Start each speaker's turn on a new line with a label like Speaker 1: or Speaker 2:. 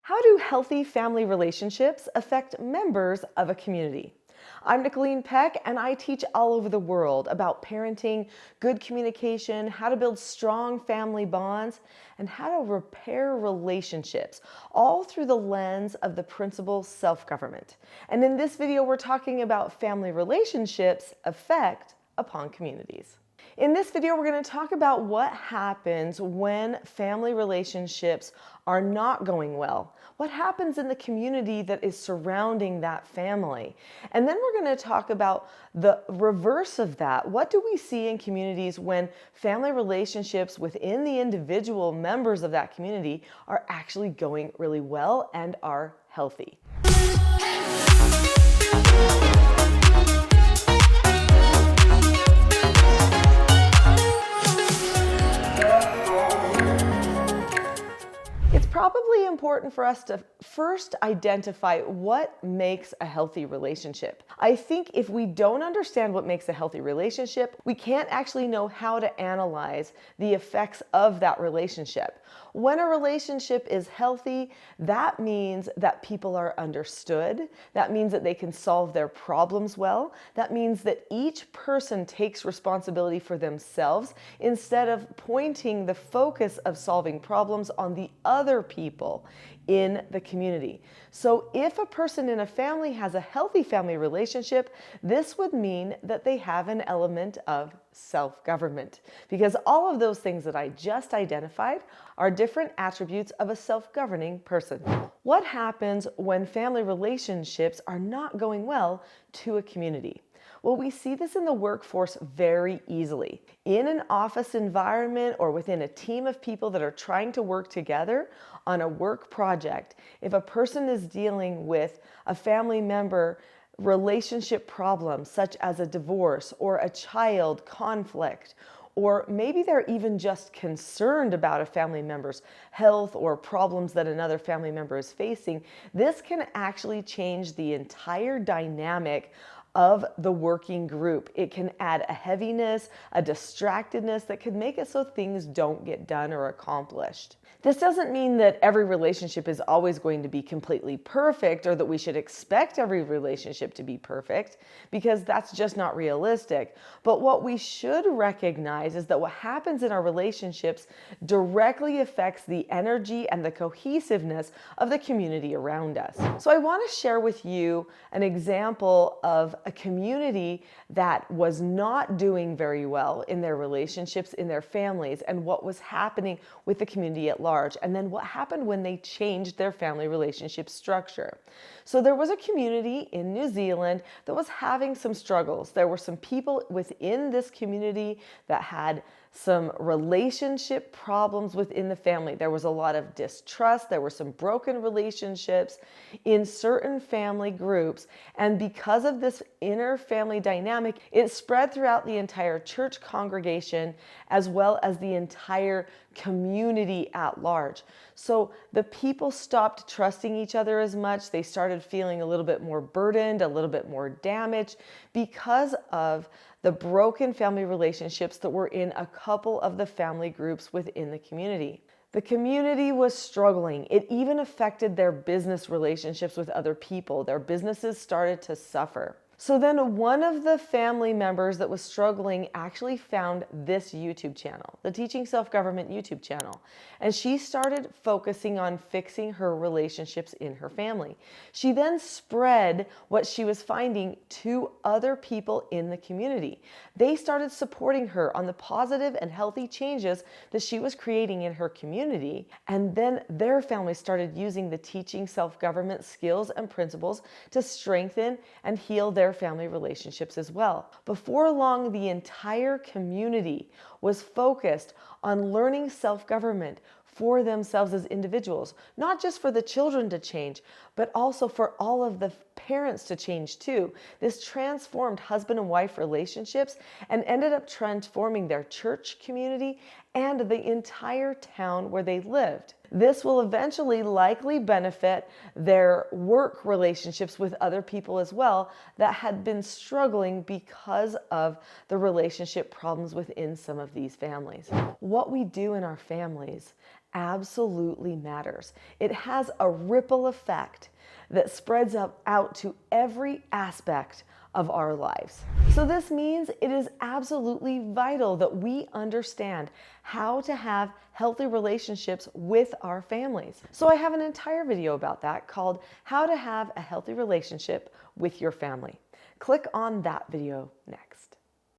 Speaker 1: How do healthy family relationships affect members of a community? I'm Nicholeen Peck, and I teach all over the world about parenting, good communication, how to build strong family bonds, and how to repair relationships, all through the lens of the principle self-government. And in this video, we're talking about family relationships' effect upon communities. In this video, we're going to talk about what happens when family relationships are not going well. What happens in the community that is surrounding that family? And then we're going to talk about the reverse of that. What do we see in communities when family relationships within the individual members of that community are actually going really well and are healthy? It's probably important for us to first identify what makes a healthy relationship. I think if we don't understand what makes a healthy relationship, we can't actually know how to analyze the effects of that relationship. When a relationship is healthy, that means that people are understood. That means that they can solve their problems well. That means that each person takes responsibility for themselves instead of pointing the focus of solving problems on the other people in the community. So if a person in a family has a healthy family relationship, this would mean that they have an element of self-government, because all of those things that I just identified are different attributes of a self-governing person. What happens when family relationships are not going well to a community? Well, we see this in the workforce very easily. In an office environment or within a team of people that are trying to work together on a work project, if a person is dealing with a family member relationship problems such as a divorce or a child conflict, or maybe they're even just concerned about a family member's health or problems that another family member is facing, this can actually change the entire dynamic of the working group. It can add a heaviness, a distractedness that could make it so things don't get done or accomplished. This doesn't mean that every relationship is always going to be completely perfect or that we should expect every relationship to be perfect, because that's just not realistic. But what we should recognize is that what happens in our relationships directly affects the energy and the cohesiveness of the community around us. So I want to share with you an example of a community that was not doing very well in their relationships, in their families, and what was happening with the community at large, and then what happened when they changed their family relationship structure. So there was a community in New Zealand that was having some struggles. There were some people within this community that had some relationship problems within the family. There was a lot of distrust. There were some broken relationships in certain family groups. And because of this inner family dynamic, it spread throughout the entire church congregation as well as the entire community at large. So the people stopped trusting each other as much. They started feeling a little bit more burdened, a little bit more damaged because of the broken family relationships that were in a couple of the family groups within the community. The community was struggling. It even affected their business relationships with other people. Their businesses started to suffer. So then one of the family members that was struggling actually found this YouTube channel, the Teaching Self-Government YouTube channel. And she started focusing on fixing her relationships in her family. She then spread what she was finding to other people in the community. They started supporting her on the positive and healthy changes that she was creating in her community. And then their family started using the Teaching Self-Government skills and principles to strengthen and heal their family relationships as well. Before long, the entire community was focused on learning self-government for themselves as individuals, not just for the children to change, but also for all of the parents to change too. This transformed husband and wife relationships and ended up transforming their church community and the entire town where they lived. This will eventually likely benefit their work relationships with other people as well that had been struggling because of the relationship problems within some of these families. What we do in our families absolutely matters. It has a ripple effect that spreads out to every aspect of our lives. So this means it is absolutely vital that we understand how to have healthy relationships with our families. So I have an entire video about that called How to Have a Healthy Relationship with Your Family. Click on that video next.